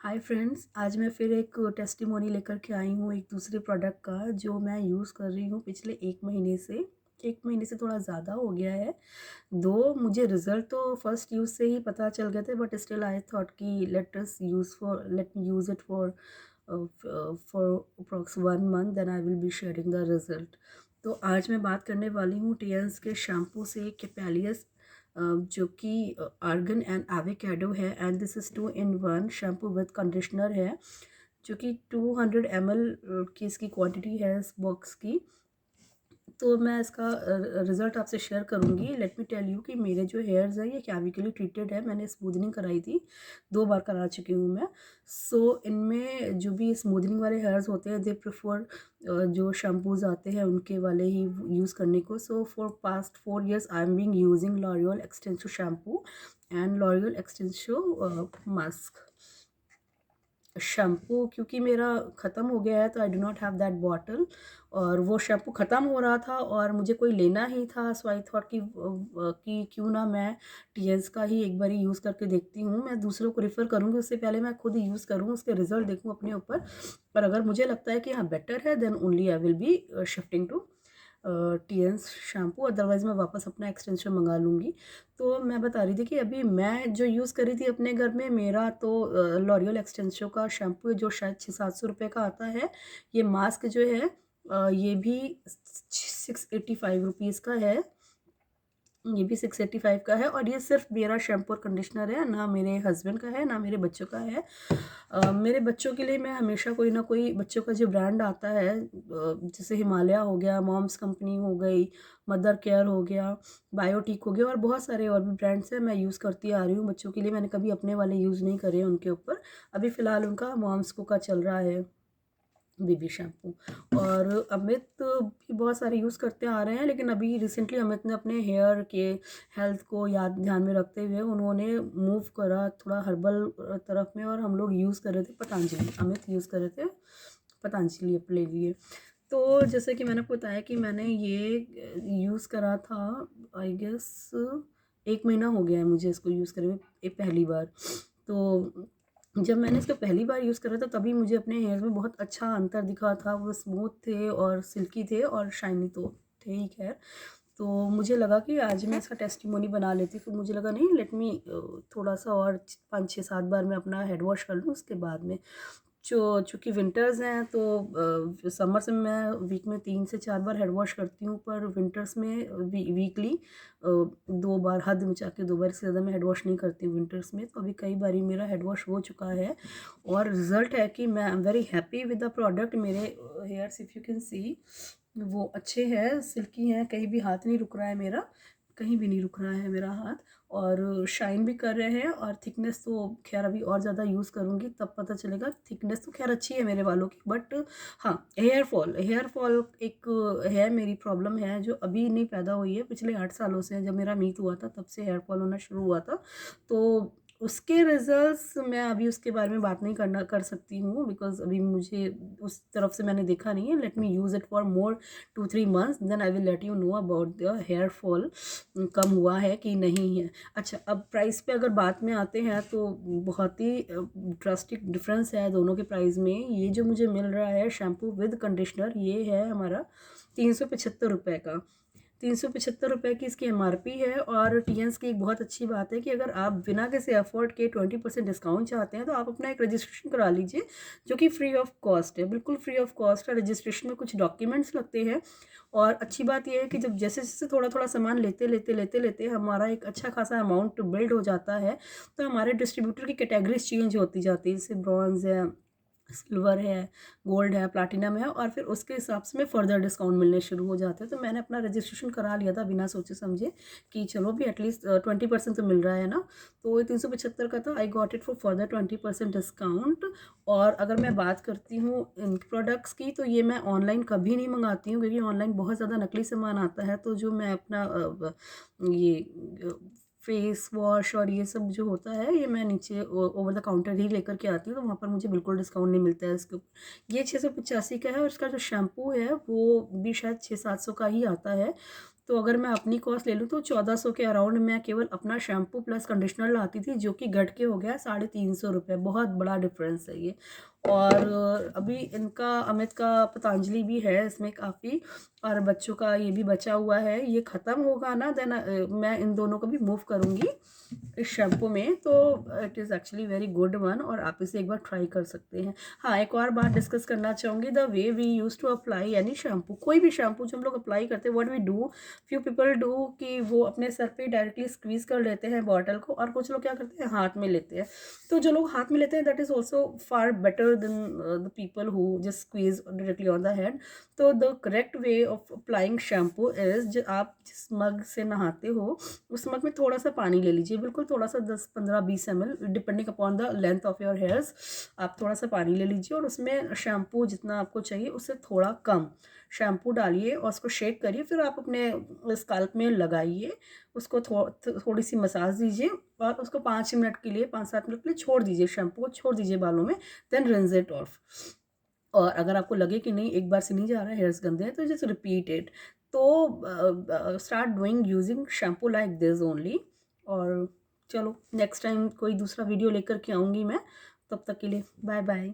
Hi friends, आज मैं फिर एक टेस्टिमोनी लेकर के आई हूँ एक दूसरे प्रोडक्ट का जो मैं यूज़ कर रही हूँ पिछले 1 महीने से। 1 महीने से थोड़ा ज़्यादा हो गया है। दो मुझे रिज़ल्ट तो फर्स्ट यूज़ से ही पता चल गए थे, बट स्टिल आई थॉट कि let me use it for approx 1 month, then I will be sharing the result. तो आज मैं बात करने वाली हूँ टीएंस के शैम्पू से, कैपेलियस, जो कि आर्गन एंड एवोकाडो है, and this is 2 in 1 shampoo with conditioner है, जो कि 200 ml की इसकी क्वांटिटी है इस बॉक्स की। तो मैं इसका रिज़ल्ट आपसे शेयर करूँगी। लेट मी टेल यू कि मेरे जो हेयर्स हैं ये केमिकली ट्रीटेड है। मैंने स्मूदनिंग कराई थी, 2 बार करा चुकी हूँ मैं। सो इनमें जो भी स्मूदनिंग वाले हेयर्स होते हैं, दे प्रेफर जो शैम्पूज़ आते हैं उनके वाले ही यूज़ करने को। So for past 4 years I am being using L'Oréal Xtenso shampoo and L'Oréal Xtenso mask shampoo, क्योंकि मेरा ख़त्म हो गया है तो I do not have that bottle, और वो शैम्पू ख़त्म हो रहा था और मुझे कोई लेना ही था। सो आई थॉट कि क्यों ना मैं टीएस का ही एक बारी यूज़ करके देखती हूँ। मैं दूसरों को रेफ़र करूँगी, उससे पहले मैं खुद यूज़ करूँ, उसके रिज़ल्ट देखूँ अपने ऊपर, और अगर मुझे लगता है कि हाँ बेटर है, then only I will be shifting to TS shampoo, otherwise मैं वापस अपना एक्सटेंशन मंगा लूँगी। तो मैं बता रही थी कि अभी मैं जो यूज़ कर रही थी अपने घर में, मेरा तो लॉरियल एक्सटेंसो का शैम्पू है जो शायद 600-700 रुपये का आता है। ये मास्क जो है ये भी 685 रुपीज़ का है। ये भी 685 का है, और ये सिर्फ मेरा शैम्पू और कंडीशनर है, ना मेरे हस्बैंड का है ना मेरे बच्चों का है। मेरे बच्चों के लिए मैं हमेशा कोई ना कोई बच्चों का जो ब्रांड आता है, जैसे हिमालय हो गया, मॉम्स कंपनी हो गई, मदर केयर हो गया, बायोटिक हो गया, और बहुत सारे और भी ब्रांड्स हैं, मैं यूज़ करती आ रही हूँ बच्चों के लिए। मैंने कभी अपने वाले यूज़ नहीं करे हैं उनके ऊपर। अभी फ़िलहाल उनका मॉम्स को का चल रहा है बेबी शैम्पू। और अमित भी बहुत सारे यूज़ करते आ रहे हैं, लेकिन अभी रिसेंटली अमित ने अपने हेयर के हेल्थ को याद ध्यान में रखते हुए उन्होंने मूव करा थोड़ा हर्बल तरफ में, और हम लोग यूज़ कर रहे थे पतंजलि। अमित यूज़ कर रहे थे पतंजलि अपने लिए। तो जैसे कि मैंने आपको बताया कि मैंने ये यूज़ करा था, आई गेस 1 महीना हो गया है मुझे इसको यूज़ करे हुए पहली बार। तो जब मैंने इसको पहली बार यूज़ करा था तभी मुझे अपने हेयर में बहुत अच्छा अंतर दिखा था। वो स्मूथ थे और सिल्की थे और शाइनी तो थे ही खैर। तो मुझे लगा कि आज मैं इसका टेस्टिमोनी बना लेती, फिर मुझे लगा नहीं, लेट मी थोड़ा सा और 5-6-7 बार मैं अपना हेड वॉश कर लूँ उसके बाद में। चूँकि विंटर्स हैं तो समर्स में मैं वीक में 3 से 4 बार हेड वॉश करती हूँ, पर विंटर्स में वीकली 2 बार, हद मचा के 2 बार से ज़्यादा मैं हेड वॉश नहीं करती हूँ विंटर्स में। तो अभी कई बारी मेरा हेड वॉश हो चुका है, और रिज़ल्ट है कि मैं I am very happy with the product. मेरे hairs, if you can see, वो अच्छे हैं, सिल्की हैं, कहीं भी हाथ नहीं रुक रहा है मेरा, कहीं भी नहीं रुक रहा है मेरा हाथ, और शाइन भी कर रहे हैं। और थिकनेस तो खैर अभी और ज़्यादा यूज़ करूँगी तब पता चलेगा। थिकनेस तो खैर अच्छी है मेरे बालों की, बट हाँ, हेयर फॉल एक है, मेरी प्रॉब्लम है जो अभी नहीं पैदा हुई है, पिछले 8 सालों से, जब मेरा मीट हुआ था तब से हेयर फॉल होना शुरू हुआ था। तो उसके रिजल्ट्स मैं अभी उसके बारे में बात नहीं कर सकती हूँ, बिकॉज अभी मुझे उस तरफ से मैंने देखा नहीं है। Let me use it for more 2-3 months, then I will let you know about the hair fall कम हुआ है कि नहीं है। अच्छा, अब प्राइस पे अगर बात में आते हैं तो बहुत ही ड्रास्टिक डिफरेंस है दोनों के प्राइस में। ये जो मुझे मिल रहा है शैम्पू विद कंडीशनर, ये है हमारा 375 रुपये का। 375 रुपये की इसकी एमआरपी है। और टीएंस की एक बहुत अच्छी बात है कि अगर आप बिना किसी एफर्ट के 20% डिस्काउंट चाहते हैं तो आप अपना एक रजिस्ट्रेशन करा लीजिए, जो कि फ्री ऑफ कॉस्ट है, बिल्कुल फ्री ऑफ कॉस्ट है। रजिस्ट्रेशन में कुछ डॉक्यूमेंट्स लगते हैं, और अच्छी बात यह है कि जब जैसे जैसे थोड़ा थोड़ा सामान लेते हमारा एक अच्छा खासा अमाउंट बिल्ड हो जाता है, तो हमारे डिस्ट्रीब्यूटर की कैटेगरीज चेंज होती जाती है, जैसे ब्रॉन्ज है, सिल्वर है, गोल्ड है, प्लैटिनम है, और फिर उसके हिसाब से में फ़र्दर डिस्काउंट मिलने शुरू हो जाते हैं। तो मैंने अपना रजिस्ट्रेशन करा लिया था बिना सोचे समझे कि चलो भी एटलीस्ट 20% तो मिल रहा है ना। तो ये 375 का था, I got it for further 20% discount. और अगर मैं बात करती हूँ इन प्रोडक्ट्स की, तो ये मैं ऑनलाइन कभी नहीं मंगाती हूँ, क्योंकि ऑनलाइन बहुत ज़्यादा नकली सामान आता है। तो जो मैं अपना ये फेस वॉश और ये सब जो होता है, ये मैं नीचे ओवर द काउंटर ही लेकर के आती हूँ, तो वहाँ पर मुझे बिल्कुल डिस्काउंट नहीं मिलता है इसके ऊपर। ये 685 का है, और इसका जो शैम्पू है वो भी शायद 600-700 का ही आता है। तो अगर मैं अपनी कॉस्ट ले लूँ तो 1400 के अराउंड मैं केवल अपना शैम्पू प्लस कंडीशनर लाती थी, जो कि घट के हो गया 350 रुपये। बहुत बड़ा डिफरेंस है ये। और अभी इनका अमित का पतंजलि भी है इसमें काफ़ी, और बच्चों का ये भी बचा हुआ है। ये ख़त्म होगा ना देन मैं इन दोनों को भी मूव करूँगी इस शैम्पू में। तो it is actually very good one, और आप इसे एक बार ट्राई कर सकते हैं। हाँ, एक और बात डिस्कस करना चाहूँगी, the way we use to apply any shampoo. कोई भी शैम्पू जो हम लोग अप्लाई करते हैं, what we do, few people do कि वो अपने सर पे डायरेक्टली स्क्वीज़ कर लेते हैं बॉटल को, और कुछ लोग क्या करते हैं हाथ में लेते हैं। तो जो लोग हाथ में लेते हैं that is also far better than the people who just squeeze directly on the head. तो the correct way of applying shampoo is, जो आप जिस मग से नहाते हो उस मग में थोड़ा सा पानी ले लीजिए, बिल्कुल थोड़ा सा 10-15-20 ml depending upon the length of your hairs. आप थोड़ा सा पानी ले लीजिए और उसमें शैम्पू जितना आपको चाहिए उससे थोड़ा कम शैम्पू डालिए और उसको शेक करिए। फिर आप अपने स्काल्प में लगाइए, उसको थोड़ी सी मसाज दीजिए और उसको 5 मिनट के लिए, 5-7 मिनट के लिए छोड़ दीजिए, शैम्पू को छोड़ दीजिए बालों में। Then rinse it off. और अगर आपको लगे कि नहीं एक बार से नहीं जा रहा है, हेयर्स गंदे हैं, तो जस्ट रिपीट इट। तो start doing using shampoo like this only. और चलो नेक्स्ट टाइम कोई दूसरा वीडियो लेकर के आऊँगी मैं। तब तक के लिए बाय बाय।